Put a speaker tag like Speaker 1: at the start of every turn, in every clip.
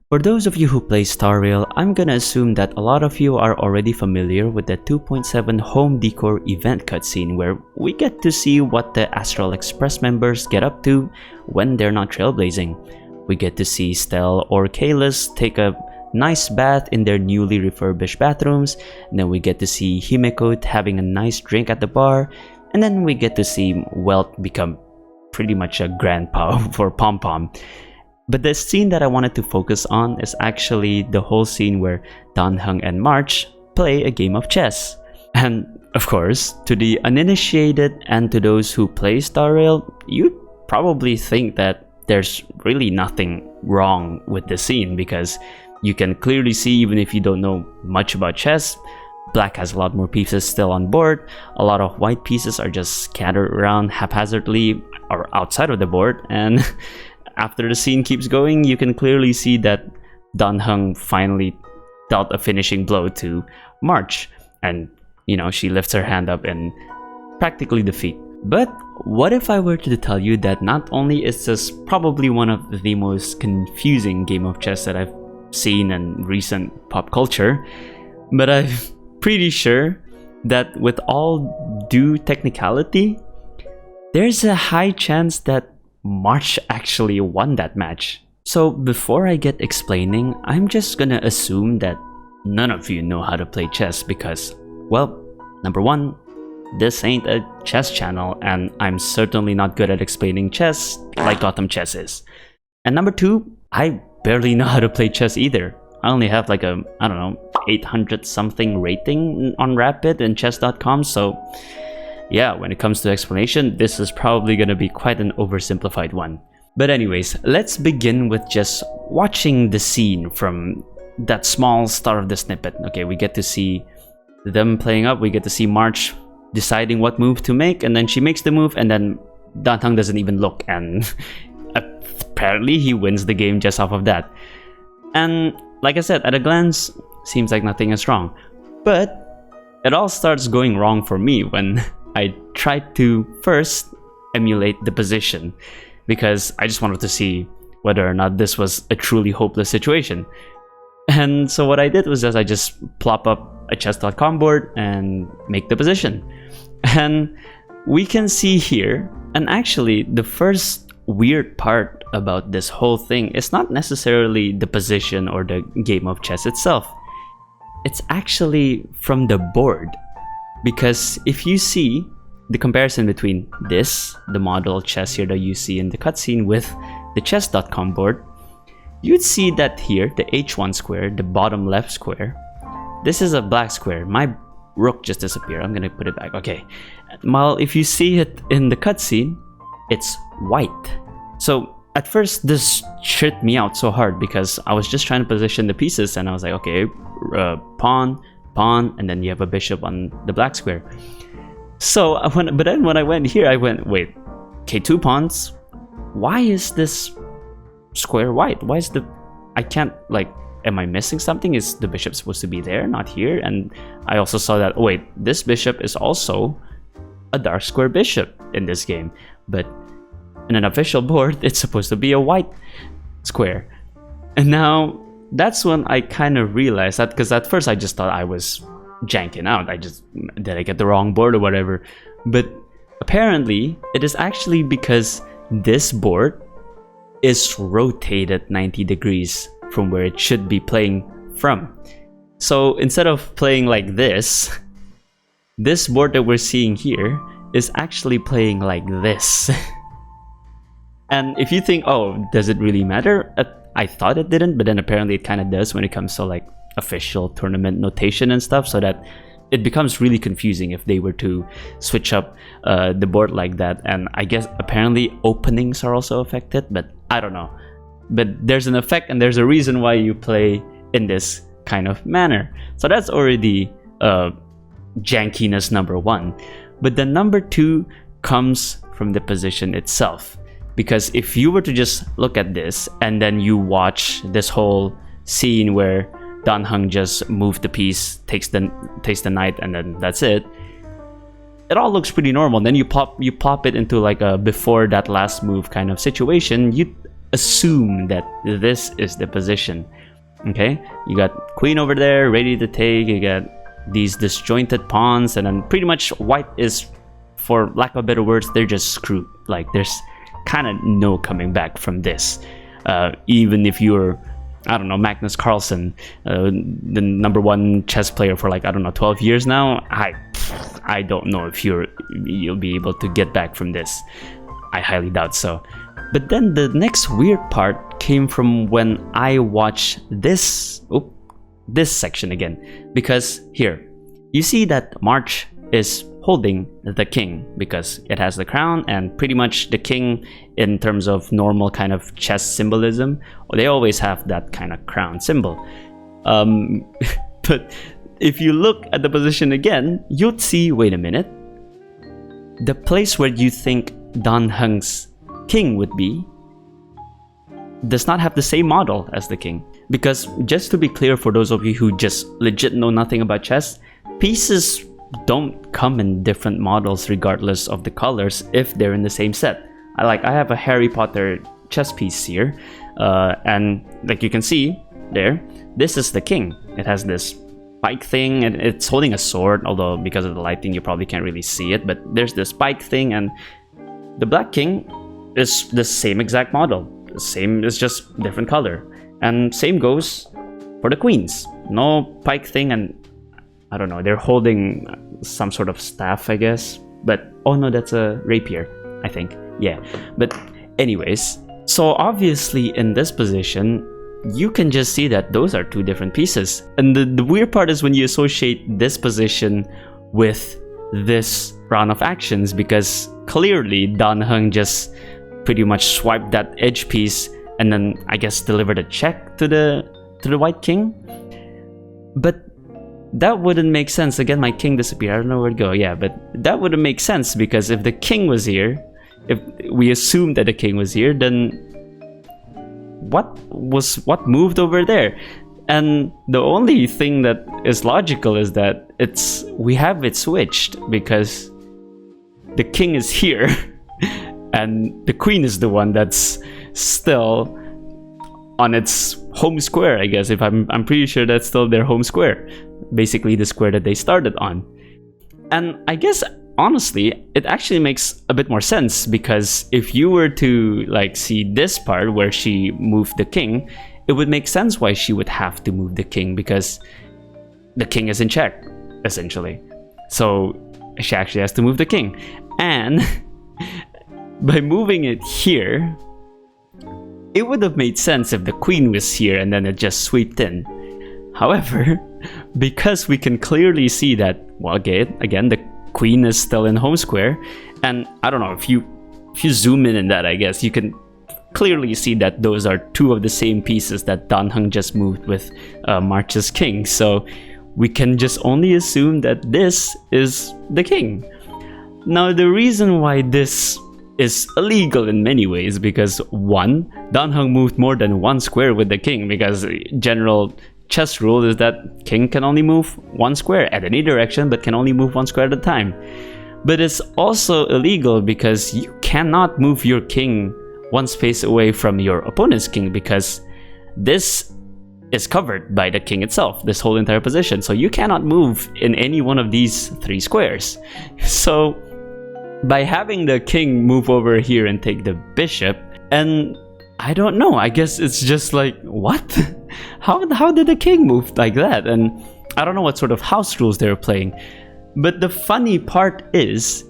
Speaker 1: For those of you who play Star Rail, I'm gonna assume that a lot of you are already familiar with the 2.7 Home Decor event cutscene where we get to see what the Astral Express members get up to when they're not trailblazing. We get to see Stel or Kalis take a nice bath in their newly refurbished bathrooms, and then we get to see Himeko having a nice drink at the bar, and then we get to see Welt become pretty much a grandpa for Pom Pom. But the scene that I wanted to focus on is actually the whole scene where Dan Heng and March play a game of chess. And of course, to the uninitiated and to those who play Star Rail, you'd probably think that there's really nothing wrong with the scene because you can clearly see, even if you don't know much about chess, Black has a lot more pieces still on board. A lot of white pieces are just scattered around haphazardly or outside of the board, and after the scene keeps going, you can clearly see that Dan Heng finally dealt a finishing blow to March, and she lifts her hand up in practically defeat. But what if I were to tell you that not only is this probably one of the most confusing game of chess that I've seen in recent pop culture, but I'm pretty sure that with all due technicality, there's a high chance that March actually won that match. So before I get explaining, I'm just gonna assume that none of you know how to play chess because, well, number one, this ain't a chess channel and I'm certainly not good at explaining chess like Gotham Chess is. And number two, I barely know how to play chess either. I only have like a, 800 something rating on Rapid and chess.com, so yeah, when it comes to explanation, this is probably gonna be quite an oversimplified one. But anyways, let's begin with just watching the scene from that small start of the snippet. Okay, we get to see them playing up, we get to see March deciding what move to make, and then she makes the move, and then Dan Heng doesn't even look, and apparently he wins the game just off of that. And like I said, at a glance, seems like nothing is wrong. But it all starts going wrong for me when I tried to first emulate the position because I just wanted to see whether or not this was a truly hopeless situation. And so what I did was I just plop up a chess.com board and make the position. And we can see here, and actually the first weird part about this whole thing is not necessarily the position or the game of chess itself. It's actually from the board. Because if you see the comparison between this, the model chess here that you see in the cutscene, with the chess.com board, you'd see that here, the H1 square, the bottom left square, this is a black square. My rook just disappeared. I'm gonna put it back. Okay. Well, if you see it in the cutscene, it's white. So at first, this tripped me out so hard because I was just trying to position the pieces, and I was like, okay, pawn, and then you have a bishop on the black square. So but then when I went here, I went, wait, okay, 2 pawns. Why is this square white? Why is I can't, like, am I missing something? Is the bishop supposed to be there, not here? And I also saw that, oh wait, this bishop is also a dark square bishop in this game, but in an official board, it's supposed to be a white square. And now that's when I kind of realized that, because at first I just thought I was janking out. Did I get the wrong board or whatever? But apparently it is actually because this board is rotated 90 degrees from where it should be playing from. So instead of playing like this board that we're seeing here is actually playing like this. And if you think, oh, does it really matter? I thought it didn't, but then apparently it kind of does when it comes to like official tournament notation and stuff, so that it becomes really confusing if they were to switch up the board like that. And I guess apparently openings are also affected, but I don't know. But there's an effect and there's a reason why you play in this kind of manner. So that's already jankiness number one. But then number two comes from the position itself. Because if you were to just look at this and then you watch this whole scene where Dan Heng just moved the piece, takes the knight, and then that's it, it all looks pretty normal. Then you pop it into like a before that last move kind of situation. You assume that this is the position. Okay, you got queen over there ready to take, you got these disjointed pawns, and then pretty much white is, for lack of better words, they're just screwed. Like there's kind of no coming back from this. Even if you're, I don't know, Magnus Carlsen, the #1 chess player for like, I don't know, 12 years now, I don't know if you'll be able to get back from this. I highly doubt so. But then the next weird part came from when I watched this section again, because here you see that March is holding the king because it has the crown, and pretty much the king, in terms of normal kind of chess symbolism, they always have that kind of crown symbol. But if you look at the position again, you'd see, wait a minute, the place where you think Dan Heng's king would be does not have the same model as the king. Because just to be clear, for those of you who just legit know nothing about chess, pieces don't come in different models regardless of the colors if they're in the same set. I have a Harry Potter chess piece here, and like you can see there, this is the king. It has this spike thing, and it's holding a sword, although because of the lighting you probably can't really see it, but there's the spike thing, and the black king is the same exact model. The same, it's just different color. And same goes for the queens. No pike thing, and I don't know, they're holding some sort of staff, I guess. But, oh no, that's a rapier, I think. Yeah, but anyways, so obviously in this position, you can just see that those are two different pieces. And the weird part is when you associate this position with this round of actions, because clearly Dan Heng just pretty much swiped that edge piece and then I guess delivered a check to the white king. But that wouldn't make sense. Again, my king disappeared. I don't know where to go. Yeah, but that wouldn't make sense, because if the king was here, if we assume that the king was here, then what moved over there? And the only thing that is logical is that we have it switched, because the king is here and the queen is the one that's still on its home square, I guess. If I'm pretty sure that's still their home square, basically the square that they started on. And I guess honestly it actually makes a bit more sense, because if you were to like see this part where she moved the king, it would make sense why she would have to move the king, because the king is in check essentially. So she actually has to move the king, and by moving it here, it would have made sense if the queen was here and then it just swept in. However, because we can clearly see that, well, again, the queen is still in home square, and I don't know, if you zoom in that, I guess you can clearly see that those are two of the same pieces that Dan Heng just moved with March's king. So we can just only assume that this is the king. Now, the reason why this is illegal in many ways, because one, Dan Heng moved more than one square with the king, because general chess rule is that king can only move one square at any direction, but can only move one square at a time. But it's also illegal because you cannot move your king one space away from your opponent's king, because this is covered by the king itself, this whole entire position. So you cannot move in any one of these three squares. So by having the king move over here and take the bishop, and I don't know, I guess it's just like, what? How did the king move like that? And I don't know what sort of house rules they were playing. But the funny part is,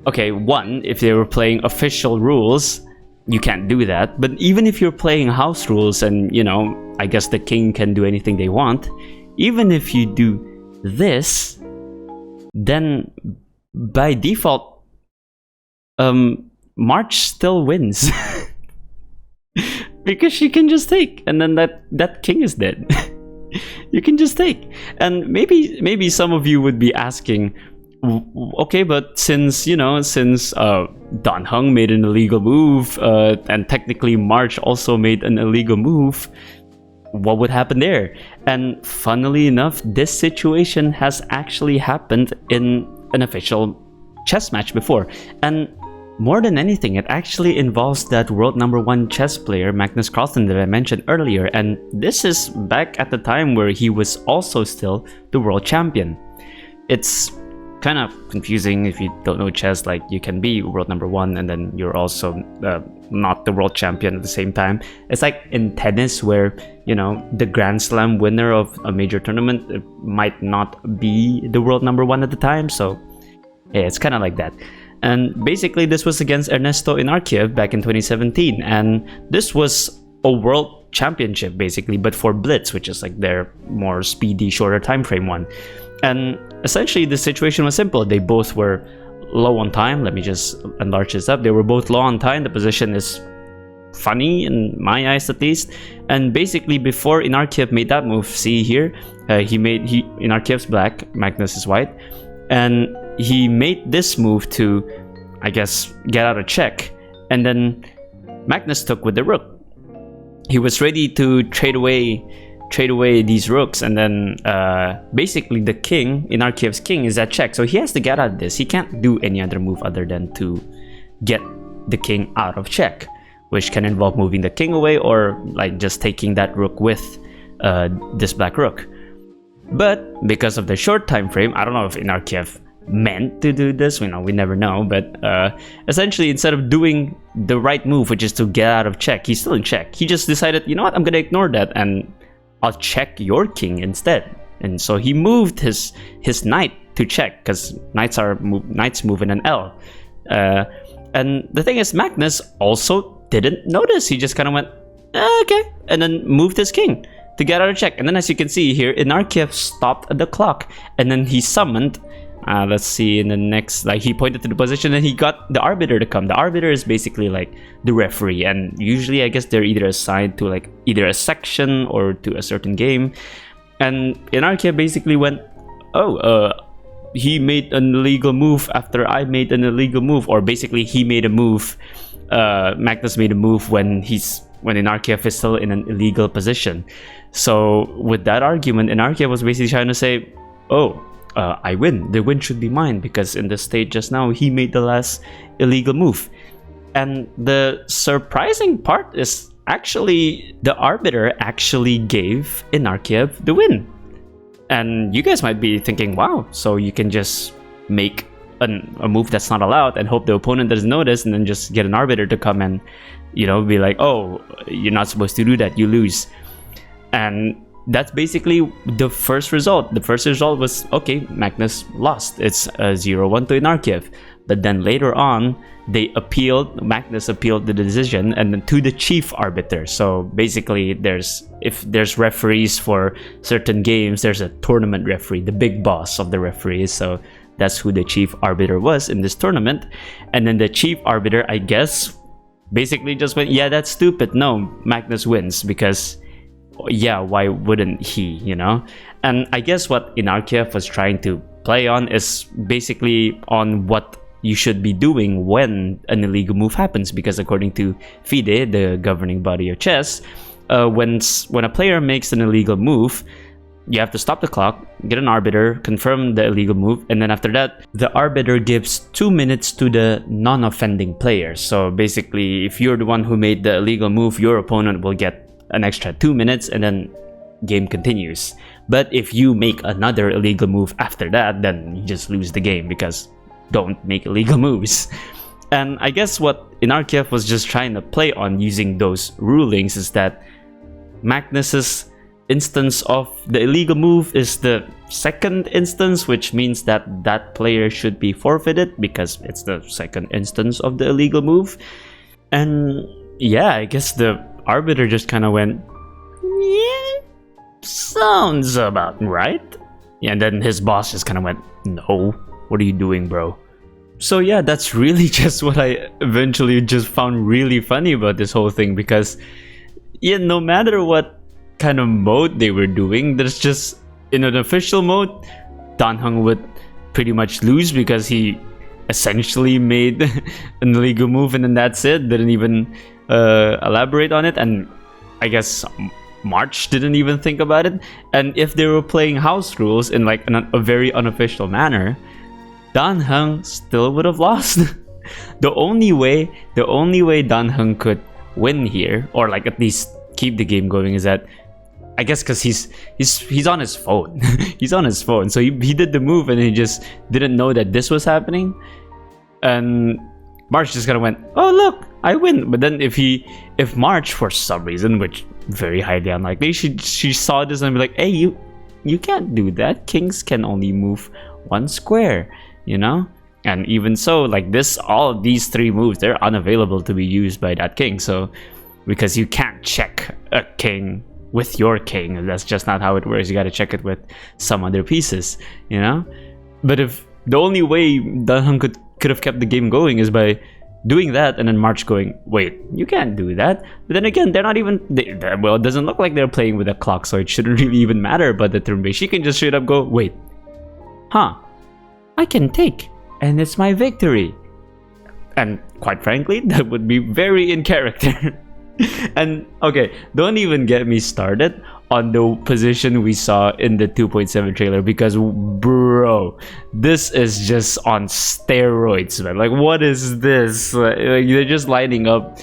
Speaker 1: okay, one, if they were playing official rules, you can't do that. But even if you're playing house rules and, you know, I guess the king can do anything they want, even if you do this, then by default, March still wins. Because she can just take, and then that king is dead. You can just take. And maybe some of you would be asking, okay, but since Dan Heng made an illegal move, and technically March also made an illegal move, what would happen there? And funnily enough, this situation has actually happened in an official chess match before. And more than anything, it actually involves that world #1 chess player Magnus Carlsen that I mentioned earlier, and this is back at the time where he was also still the world champion. It's kind of confusing if you don't know chess, like you can be world #1 and then you're also not the world champion at the same time. It's like in tennis where, you know, the Grand Slam winner of a major tournament might not be the world #1 at the time, so yeah, it's kind of like that. And basically this was against Ernesto Inarkiev back in 2017, and this was a world championship basically, but for Blitz, which is like their more speedy, shorter time frame one. And essentially the situation was simple. They both were low on time. Let me just enlarge this up. They were both low on time. The position is funny in my eyes at least. And basically before Inarkiev made that move, see here, Inarkiev's black, Magnus is white, and he made this move to, I guess, get out a check, and then Magnus took with the rook. He was ready to trade away these rooks, and then basically the king, Inarkiev's king, is at check, so he has to get out of this. He can't do any other move other than to get the king out of check, which can involve moving the king away or like just taking that rook with this black rook. But because of the short time frame, I don't know if Inarkiev meant to do this, we never know, but essentially instead of doing the right move, which is to get out of check, he's still in check. He just decided, you know what, I'm gonna ignore that and I'll check your king instead. And so he moved his knight to check, because knights move in an L. And the thing is, Magnus also didn't notice. He just kind of went, okay, and then moved his king to get out of check. And then as you can see here, Inarkiev stopped the clock, and then he summoned, let's see, in the next, like he pointed to the position and he got the arbiter to come. The arbiter is basically like the referee, and usually I guess they're either assigned to like either a section or to a certain game. And Inarkiev basically went, oh, he made an illegal move after I made an illegal move, or basically he made a move, Magnus made a move when Inarkiev is still in an illegal position. So with that argument, Inarkiev was basically trying to say, oh, I win. The win should be mine, because in the state just now, he made the last illegal move. And the surprising part is actually the arbiter actually gave Inarkiev the win. And you guys might be thinking, wow, so you can just make a move that's not allowed and hope the opponent doesn't notice, and then just get an arbiter to come and, you know, be like, oh, you're not supposed to do that, you lose. And that's basically the first result. The first result was, okay, Magnus lost. It's 0-1 to Inarkiev. But then later on, Magnus appealed the decision, and then to the chief arbiter. So basically, if there's referees for certain games, there's a tournament referee, the big boss of the referees. So that's who the chief arbiter was in this tournament. And then the chief arbiter, I guess, basically just went, yeah, that's stupid. No, Magnus wins, because yeah, why wouldn't he, you know? And I guess what Inarkiev was trying to play on is basically on what you should be doing when an illegal move happens, because according to FIDE, the governing body of chess, when a player makes an illegal move, you have to stop the clock, get an arbiter, confirm the illegal move, and then after that, the arbiter gives 2 minutes to the non-offending player. So basically, if you're the one who made the illegal move, your opponent will get an extra 2 minutes, and then game continues. But if you make another illegal move after that, then you just lose the game, because don't make illegal moves. And I guess what Inarkiev was just trying to play on using those rulings is that Magnus's instance of the illegal move is the second instance, which means that that player should be forfeited because it's the second instance of the illegal move. And yeah, I guess the arbiter just kind of went, yeah, sounds about right. Yeah, and then his boss just kind of went, no, what are you doing, bro? So yeah, that's really just what I eventually just found really funny about this whole thing, because yeah, no matter what kind of mode they were doing, there's just, in an official mode, Dan Heng would pretty much lose because he essentially made an illegal move and then that's it, didn't even elaborate on it, and I guess March didn't even think about it. And if they were playing house rules in like a very unofficial manner, Dan Heng still would have lost. The only way Dan Heng could win here, or like at least keep the game going, is that, I guess, because he's on his phone. He's on his phone, so he did the move and he just didn't know that this was happening, and March just kind of went, oh look, I win. But then if March for some reason, which very highly unlikely, she saw this and be like, hey, you can't do that. Kings can only move one square, you know? And even so, like this, all of these three moves, they're unavailable to be used by that king. So because you can't check a king with your king, that's just not how it works. You got to check it with some other pieces, you know? But if the only way Dan Heng could have kept the game going is by doing that, and then March going, wait, you can't do that. But then again, they're not even, well, it doesn't look like they're playing with a clock, so it shouldn't really even matter about the turn base. She can just straight up go, wait, huh, I can take, and it's my victory. And quite frankly, that would be very in character. And okay, don't even get me started on the position we saw in the 2.7 trailer, because bro, this is just on steroids, man. Like, what is this? Like, they're just lining up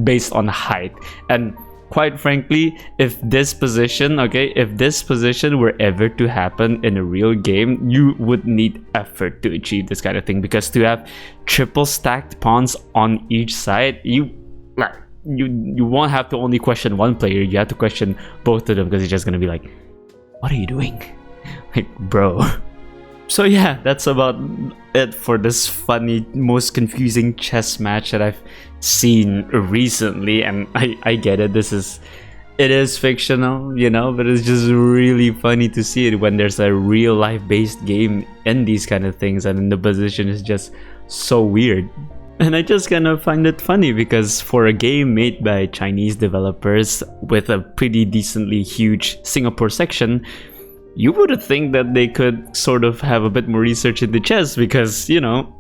Speaker 1: based on height. And quite frankly, if this position were ever to happen in a real game, you would need effort to achieve this kind of thing, because to have triple stacked pawns on each side, you won't have to only question one player, you have to question both of them, because it's just gonna be like, what are you doing? Like, bro. So yeah, that's about it for this funny, most confusing chess match that I've seen recently. And I get it, it is fictional, you know, but it's just really funny to see it when there's a real life based game in these kind of things, and the position is just so weird. And I just kind of find it funny, because for a game made by Chinese developers with a pretty decently huge Singapore section, you would think that they could sort of have a bit more research into chess, because, you know,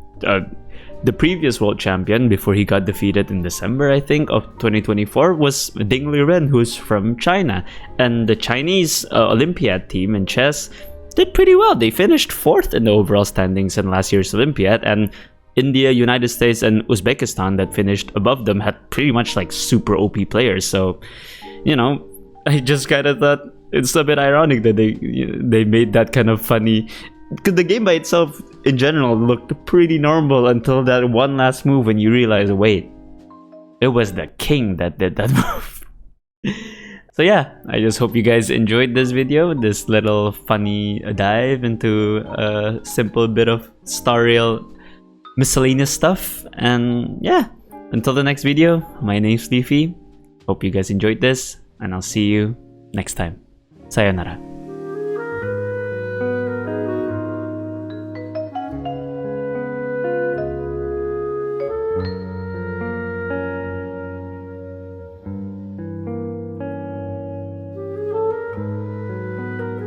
Speaker 1: the previous world champion, before he got defeated in December, I think, of 2024, was Ding Liren, who's from China. And the Chinese Olympiad team in chess did pretty well. They finished 4th in the overall standings in last year's Olympiad, and India, United States, and Uzbekistan that finished above them had pretty much like super OP players. So, you know, I just kind of thought it's a bit ironic that they made that kind of funny, because the game by itself in general looked pretty normal until that one last move when you realize, wait, it was the king that did that move. So yeah, I just hope you guys enjoyed this video, this little funny dive into a simple bit of Star Rail miscellaneous stuff. And yeah, until the next video, my name's Leafy. Hope you guys enjoyed this, and I'll see you next time. Sayonara.